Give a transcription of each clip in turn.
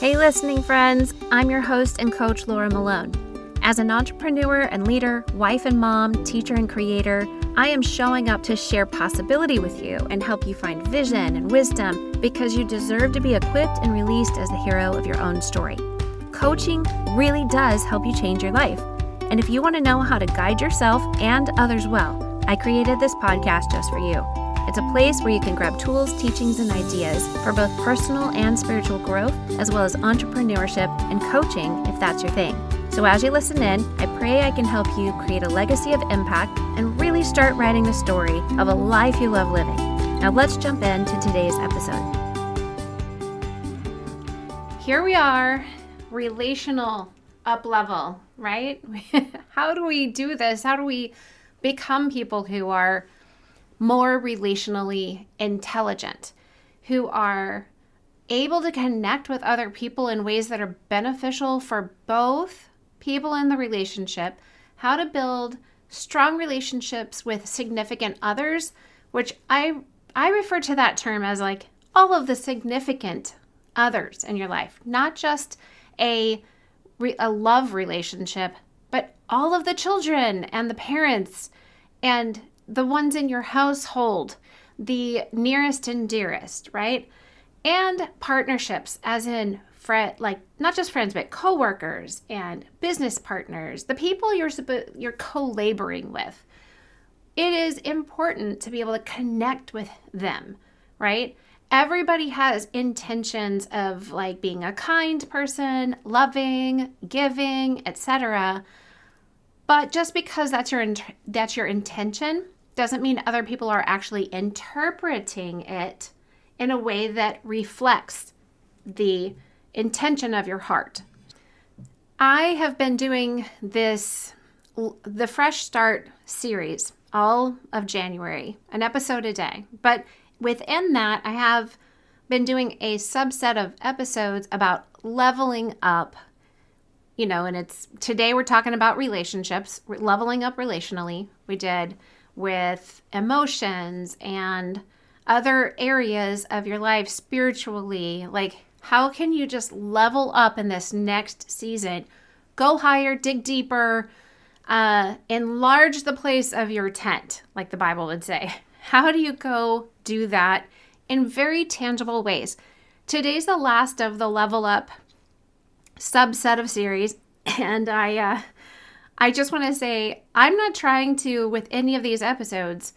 Hey listening friends, I'm your host and coach Laura Malone. As an entrepreneur and leader, wife and mom, teacher and creator, I am showing up to share possibility with you and help you find vision and wisdom because you deserve to be equipped and released as the hero of your own story. Coaching really does help you change your life. And if you want to know how to guide yourself and others well, I created this podcast just for you. It's a place where you can grab tools, teachings, and ideas for both personal and spiritual growth, as well as entrepreneurship and coaching if that's your thing. So as you listen in, I pray I can help you create a legacy of impact and really start writing the story of a life you love living. Now let's jump into today's episode. Here we are, relational up level, right? How do we do this? How do we become people who are more relationally intelligent, who are able to connect with other people in ways that are beneficial for both people in the relationship, how to build strong relationships with significant others, which I refer to that term as like all of the significant others in your life, not just a love relationship, but all of the children and the parents and the ones in your household, the nearest and dearest, right? And partnerships, as in like not just friends, but coworkers and business partners, the people you're co-laboring with. It is important to be able to connect with them, right? Everybody has intentions of like being a kind person, loving, giving, etc. But just because that's your intention doesn't mean other people are actually interpreting it in a way that reflects the intention of your heart. I have been doing the Fresh Start series all of January, an episode a day. But within that, I have been doing a subset of episodes about leveling up, and today we're talking about relationships, leveling up relationally. We did with emotions and other areas of your life spiritually. Like, how can you just level up in this next season? Go higher, dig deeper, enlarge the place of your tent, like the Bible would say. How do you go do that in very tangible ways? Today's the last of the Level Up subset of series, and I just want to say, I'm not trying to, with any of these episodes,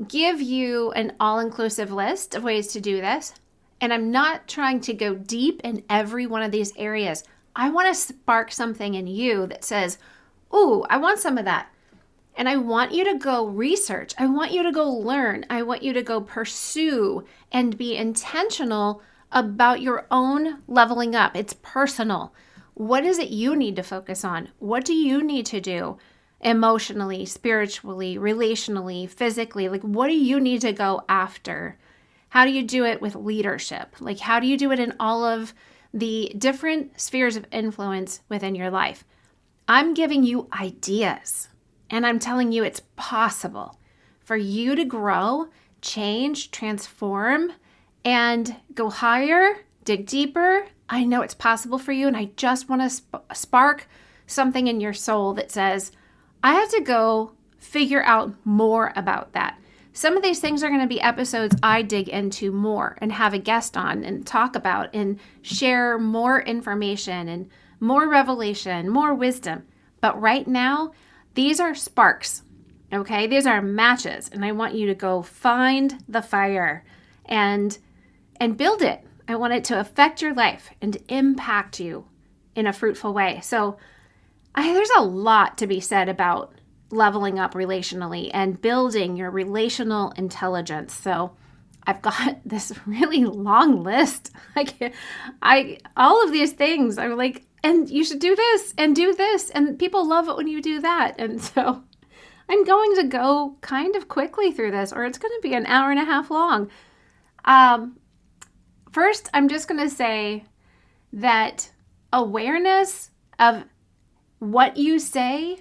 give you an all-inclusive list of ways to do this. And I'm not trying to go deep in every one of these areas. I want to spark something in you that says, ooh, I want some of that. And I want you to go research. I want you to go learn. I want you to go pursue and be intentional about your own leveling up. It's personal. What is it you need to focus on? What do you need to do emotionally, spiritually, relationally, physically? Like, what do you need to go after? How do you do it with leadership? Like, how do you do it in all of the different spheres of influence within your life? I'm giving you ideas, and I'm telling you it's possible for you to grow, change, transform, and go higher, dig deeper. I know it's possible for you, and I just want to spark something in your soul that says, I have to go figure out more about that. Some of these things are going to be episodes I dig into more and have a guest on and talk about and share more information and more revelation, more wisdom. But right now, these are sparks, okay? These are matches, and I want you to go find the fire and build it. I want it to affect your life and impact you in a fruitful way. So there's a lot to be said about leveling up relationally and building your relational intelligence. So I've got this really long list. All of these things are like, and you should do this, and people love it when you do that. And so I'm going to go kind of quickly through this, or it's going to be an hour and a half long. First, I'm just going to say that awareness of what you say,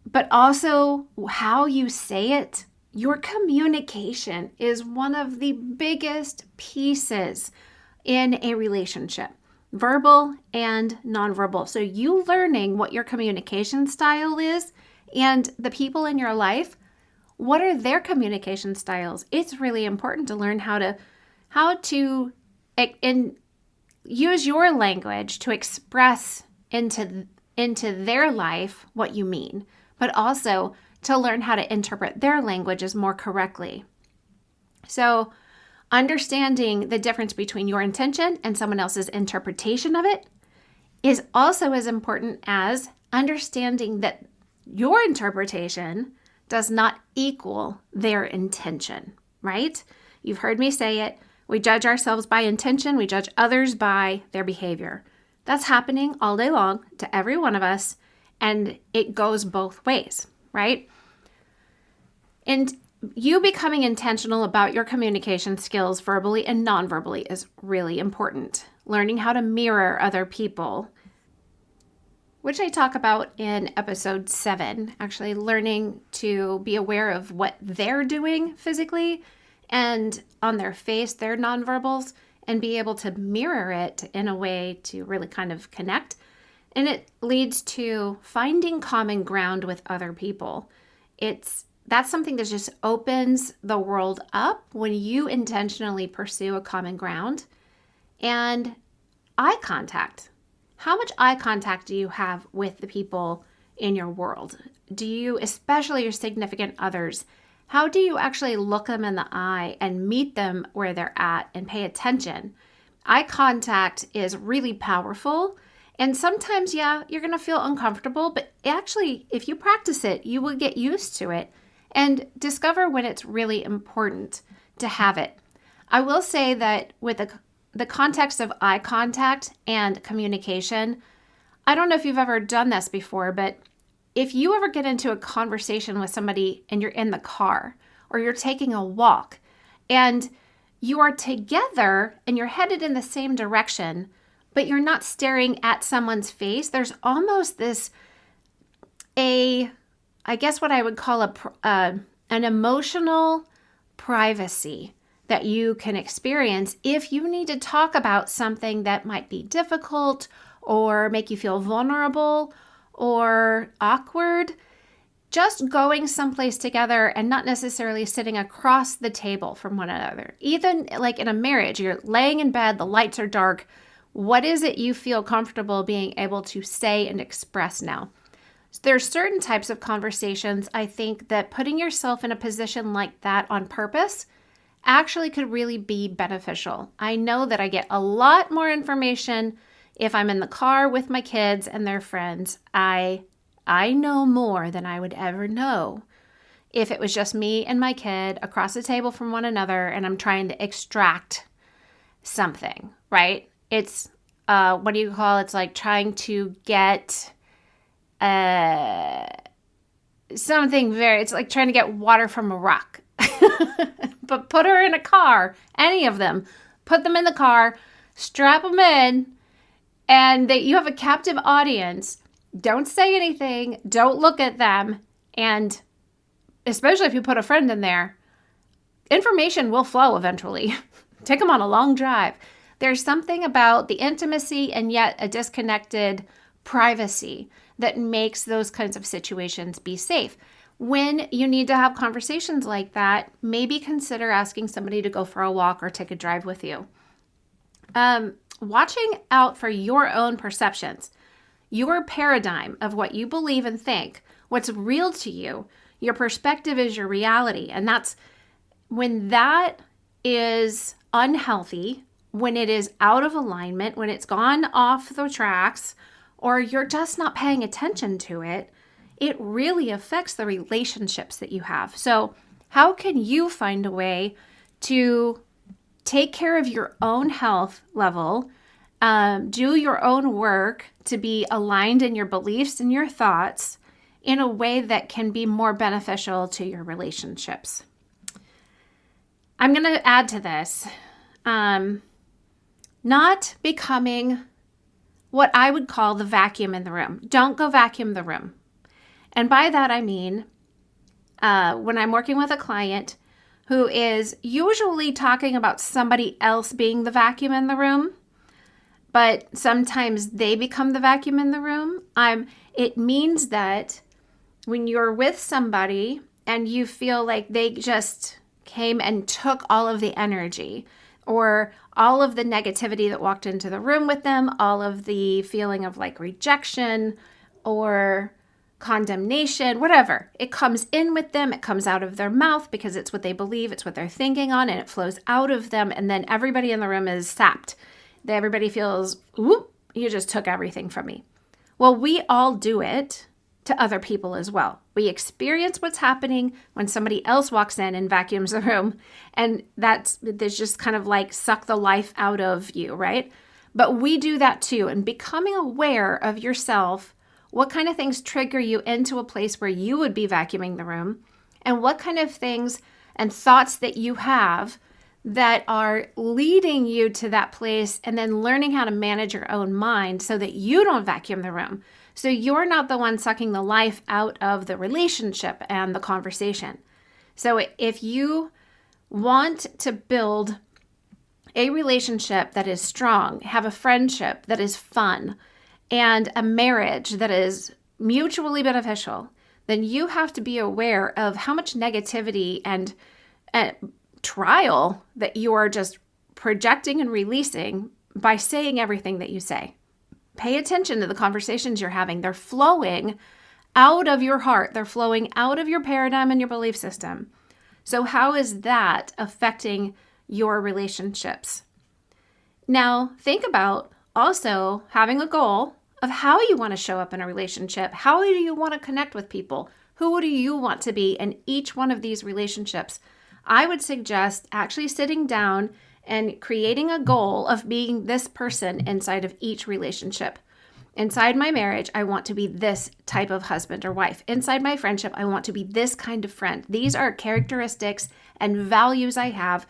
but also how you say it, your communication is one of the biggest pieces in a relationship. verbal and nonverbal. So you learning what your communication style is and the people in your life, what are their communication styles? It's really important to learn how to use your language to express into their life what you mean, but also to learn how to interpret their languages more correctly. So understanding the difference between your intention and someone else's interpretation of it is also as important as understanding that your interpretation does not equal their intention, right? You've heard me say it. We judge ourselves by intention. We judge others by their behavior. That's happening all day long to every one of us, and it goes both ways, right? And you becoming intentional about your communication skills verbally and non-verbally is really important. Learning how to mirror other people, which I talk about in episode 7, actually learning to be aware of what they're doing physically and on their face, their nonverbals, and be able to mirror it in a way to really kind of connect. And it leads to finding common ground with other people. That's something that just opens the world up when you intentionally pursue a common ground. And eye contact. How much eye contact do you have with the people in your world? Do you, especially your significant others, how do you actually look them in the eye and meet them where they're at and pay attention? Eye contact is really powerful. And sometimes, yeah, you're going to feel uncomfortable, but actually, if you practice it, you will get used to it and discover when it's really important to have it. I will say that with the context of eye contact and communication, I don't know if you've ever done this before, but if you ever get into a conversation with somebody and you're in the car or you're taking a walk and you are together and you're headed in the same direction, but you're not staring at someone's face, there's almost I guess what I would call an emotional privacy that you can experience if you need to talk about something that might be difficult or make you feel vulnerable or awkward. Just going someplace together and not necessarily sitting across the table from one another. Even like in a marriage, you're laying in bed, the lights are dark. What is it you feel comfortable being able to say and express now? So there's certain types of conversations, I think, that putting yourself in a position like that on purpose actually could really be beneficial. I know that I get a lot more information if I'm in the car with my kids and their friends. I know more than I would ever know if it was just me and my kid across the table from one another and I'm trying to extract something, right? It's, what do you call it? It's like trying to get something it's like trying to get water from a rock. But put her in a car, any of them, put them in the car, strap them in, and you have a captive audience. Don't say anything. Don't look at them. And especially if you put a friend in there, information will flow eventually. Take them on a long drive. There's something about the intimacy and yet a disconnected privacy that makes those kinds of situations be safe. When you need to have conversations like that, maybe consider asking somebody to go for a walk or take a drive with you. Watching out for your own perceptions, your paradigm of what you believe and think, what's real to you. Your perspective is your reality. And that's when that is unhealthy, when it is out of alignment, when it's gone off the tracks, or you're just not paying attention to it, it really affects the relationships that you have. So how can you find a way to take care of your own health level, do your own work to be aligned in your beliefs and your thoughts in a way that can be more beneficial to your relationships? I'm going to add to this, not becoming what I would call the vacuum in the room. Don't go vacuum the room. And by that, I mean, when I'm working with a client who is usually talking about somebody else being the vacuum in the room, but sometimes they become the vacuum in the room. It means that when you're with somebody and you feel like they just came and took all of the energy or all of the negativity that walked into the room with them, all of the feeling of like rejection or condemnation, whatever, it comes in with them, it comes out of their mouth because it's what they believe, it's what they're thinking on, and it flows out of them. And then everybody in the room is sapped. Everybody feels, whoop, you just took everything from me. Well, we all do it to other people as well. We experience what's happening when somebody else walks in and vacuums the room. And there's just kind of like suck the life out of you, right? But we do that too. And becoming aware of yourself, what kind of things trigger you into a place where you would be vacuuming the room, and what kind of things and thoughts that you have that are leading you to that place, and then learning how to manage your own mind so that you don't vacuum the room. So you're not the one sucking the life out of the relationship and the conversation. So if you want to build a relationship that is strong, have a friendship that is fun, and a marriage that is mutually beneficial, then you have to be aware of how much negativity and trial that you are just projecting and releasing by saying everything that you say. Pay attention to the conversations you're having. They're flowing out of your heart. They're flowing out of your paradigm and your belief system. So how is that affecting your relationships? Now, think about also having a goal of how you want to show up in a relationship. How do you want to connect with people? Who do you want to be in each one of these relationships? I would suggest actually sitting down and creating a goal of being this person inside of each relationship. Inside my marriage, I want to be this type of husband or wife. Inside my friendship, I want to be this kind of friend. These are characteristics and values I have,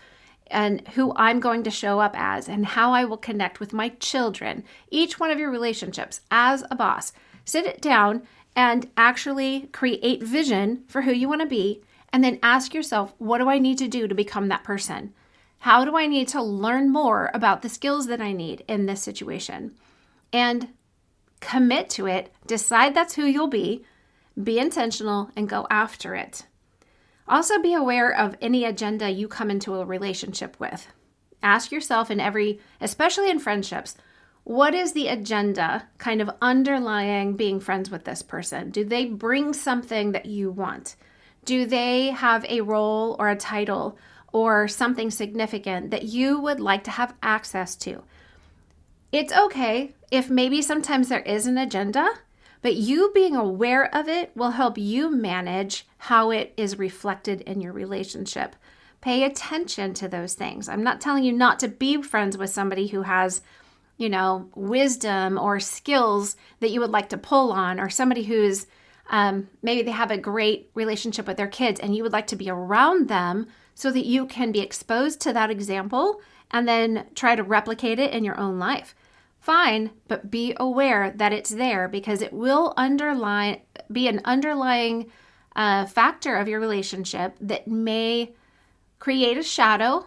and who I'm going to show up as, and how I will connect with my children. Each one of your relationships, as a boss, sit it down and actually create vision for who you want to be, and then ask yourself, what do I need to do to become that person? How do I need to learn more about the skills that I need in this situation? And commit to it, decide that's who you'll be intentional, and go after it. Also be aware of any agenda you come into a relationship with. Ask yourself especially in friendships, what is the agenda kind of underlying being friends with this person? Do they bring something that you want? Do they have a role or a title or something significant that you would like to have access to? It's okay if maybe sometimes there is an agenda, but you being aware of it will help you manage how it is reflected in your relationship. Pay attention to those things. I'm not telling you not to be friends with somebody who has, wisdom or skills that you would like to pull on, or somebody who's maybe they have a great relationship with their kids and you would like to be around them so that you can be exposed to that example and then try to replicate it in your own life. Fine, but be aware that it's there, because it will be an underlying factor of your relationship that may create a shadow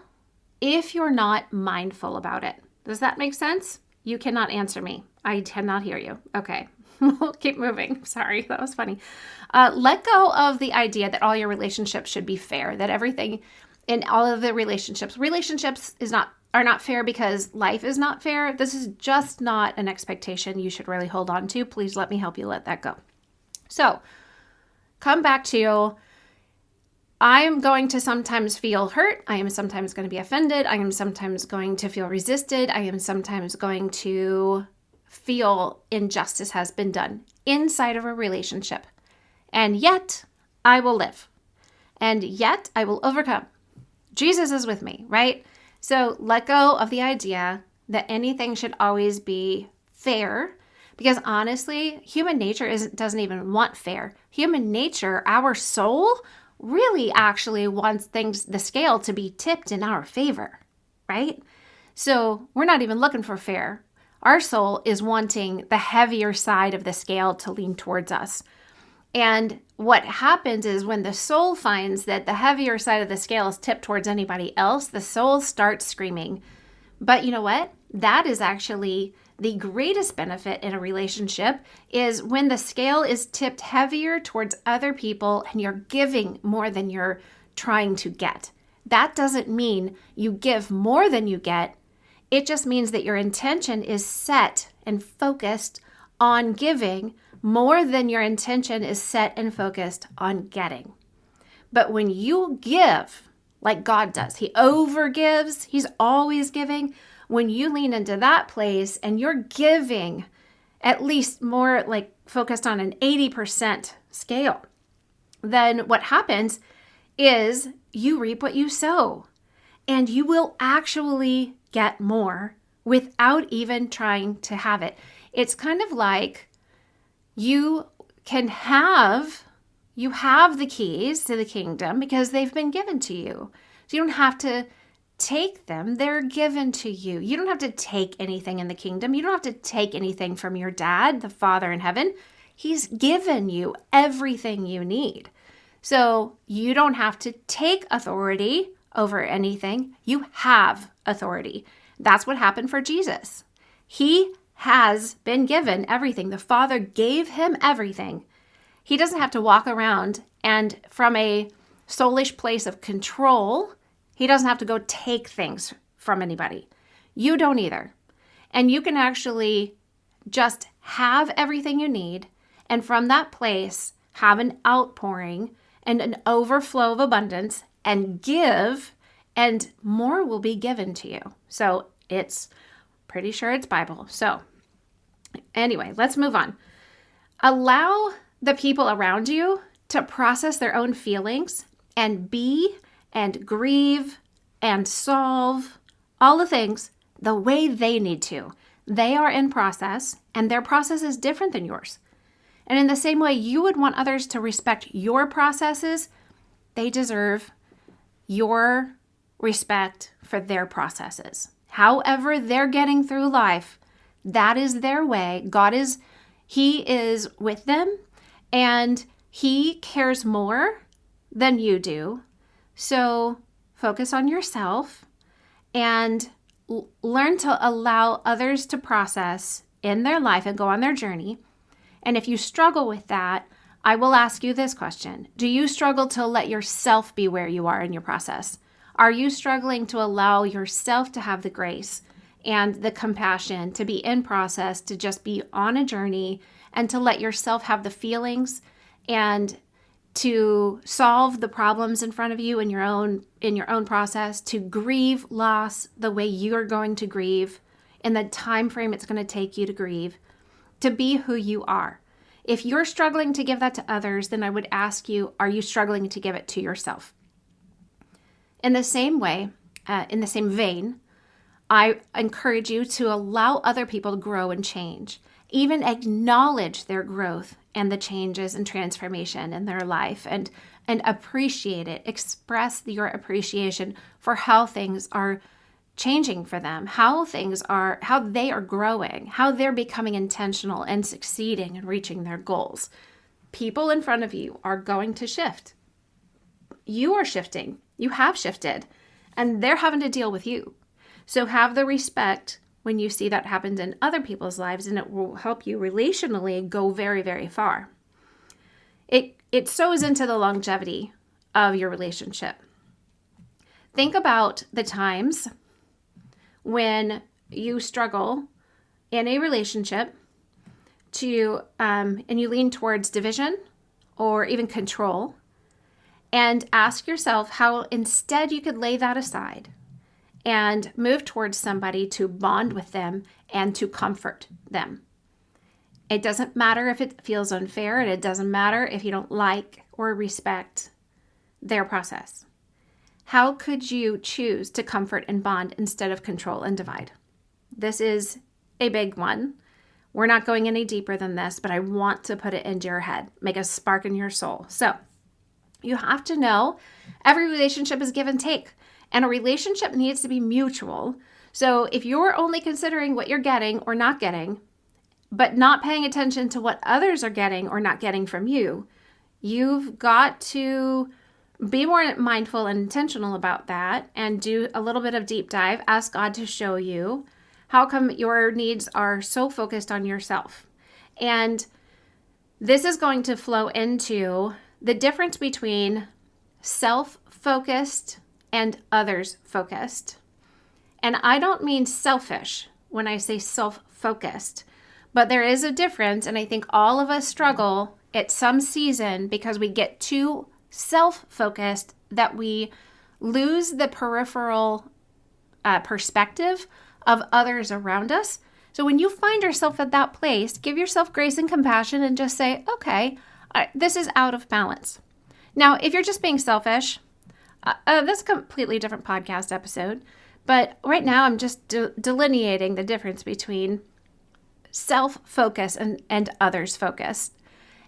if you're not mindful about it. Does that make sense? You cannot answer me. I cannot hear you. Okay. We'll keep moving. Sorry, that was funny. Let go of the idea that all your relationships should be fair, that everything in all of the relationships are not fair because life is not fair. This is just not an expectation you should really hold on to. Please let me help you let that go. So come back to, I am going to sometimes feel hurt. I am sometimes going to be offended. I am sometimes going to feel resisted. I am sometimes going to feel injustice has been done inside of a relationship. And yet I will live. And yet I will overcome. Jesus is with me, right? So let go of the idea that anything should always be fair, because honestly, human nature doesn't even want fair. Human nature, our soul, really actually wants the scale to be tipped in our favor, right? So we're not even looking for fair. Our soul is wanting the heavier side of the scale to lean towards us. And what happens is when the soul finds that the heavier side of the scale is tipped towards anybody else, the soul starts screaming, But you know what? That is actually the greatest benefit in a relationship, is when the scale is tipped heavier towards other people and you're giving more than you're trying to get. That doesn't mean you give more than you get. It just means that your intention is set and focused on giving more than your intention is set and focused on getting. But when you give like God does, He overgives, He's always giving. When you lean into that place and you're giving at least more like focused on an 80% scale, then what happens is you reap what you sow, and you will actually get more without even trying to have it. It's kind of like you have the keys to the kingdom because they've been given to you. So you don't have to take them. They're given to you. You don't have to take anything in the kingdom. You don't have to take anything from your dad, the Father in heaven. He's given you everything you need. So you don't have to take authority over anything. You have authority. That's what happened for Jesus. He has been given everything. The Father gave him everything. He doesn't have to walk around and from a soulish place of control, he doesn't have to go take things from anybody. You don't either. And you can actually just have everything you need, and from that place have an outpouring and an overflow of abundance and give, and more will be given to you. So it's pretty sure it's Bible. So anyway, let's move on. Allow the people around you to process their own feelings and be and grieve and solve all the things the way they need to. They are in process, and their process is different than yours. And in the same way you would want others to respect your processes, they deserve your respect for their processes. However they're getting through life, that is their way. He is with them, and He cares more than you do. So focus on yourself and learn to allow others to process in their life and go on their journey. And if you struggle with that, I will ask you this question. Do you struggle to let yourself be where you are in your process? Are you struggling to allow yourself to have the grace and the compassion to be in process, to just be on a journey, and to let yourself have the feelings and to solve the problems in front of you in your own process, to grieve loss the way you are going to grieve in the time frame it's going to take you to grieve, to be who you are? If you're struggling to give that to others, then I would ask you, are you struggling to give it to yourself? In the same way, in the same vein, I encourage you to allow other people to grow and change. Even acknowledge their growth and the changes and transformation in their life, and appreciate it. Express your appreciation for how things are changing for them, how they are growing, how they're becoming intentional and succeeding and reaching their goals. People in front of you are going to shift. You are shifting. You have shifted, and they're having to deal with you. So have the respect when you see that happens in other people's lives, and it will help you relationally go very, very far. It sows into the longevity of your relationship. Think about the times when you struggle in a relationship and you lean towards division or even control, and ask yourself how instead you could lay that aside and move towards somebody to bond with them and to comfort them. It doesn't matter if it feels unfair, and it doesn't matter if you don't like or respect their process. How could you choose to comfort and bond instead of control and divide? This is a big one. We're not going any deeper than this, but I want to put it into your head, make a spark in your soul. So you have to know every relationship is give and take. And a relationship needs to be mutual. So if you're only considering what you're getting or not getting, but not paying attention to what others are getting or not getting from you, you've got to be more mindful and intentional about that and do a little bit of deep dive. Ask God to show you how come your needs are so focused on yourself. And this is going to flow into the difference between self-focused and others-focused. And I don't mean selfish when I say self-focused, but there is a difference, and I think all of us struggle at some season because we get too self-focused that we lose the peripheral perspective of others around us. So when you find yourself at that place, give yourself grace and compassion and just say, okay, this is out of balance. Now, if you're just being selfish, that's a completely different podcast episode. But right now, I'm just delineating the difference between self-focus and others-focused.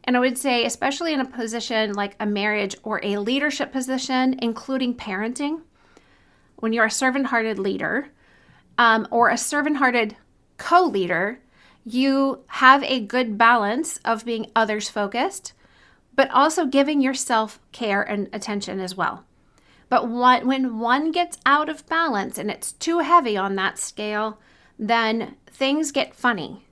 And I would say, especially in a position like a marriage or a leadership position, including parenting, when you're a servant-hearted leader or a servant-hearted co-leader, you have a good balance of being others-focused, but also giving yourself care and attention as well. But when one gets out of balance and it's too heavy on that scale, then things get funny.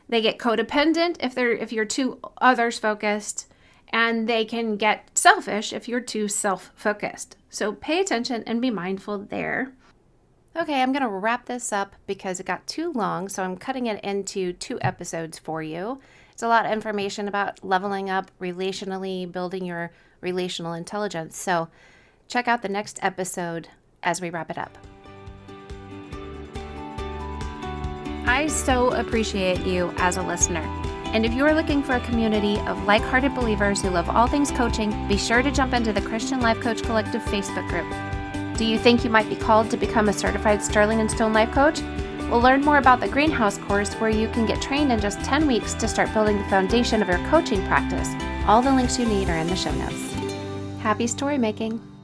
They get codependent if you're too others-focused, and they can get selfish if you're too self-focused. So pay attention and be mindful there. Okay, I'm going to wrap this up because it got too long, so I'm cutting it into 2 episodes for you. It's a lot of information about leveling up relationally, building your relational intelligence. So check out the next episode as we wrap it up. I so appreciate you as a listener. And if you are looking for a community of like-hearted believers who love all things coaching, be sure to jump into the Christian Life Coach Collective Facebook group. Do you think you might be called to become a certified Sterling & Stone life coach? Well, learn more about the Greenhouse course where you can get trained in just 10 weeks to start building the foundation of your coaching practice. All the links you need are in the show notes. Happy story making!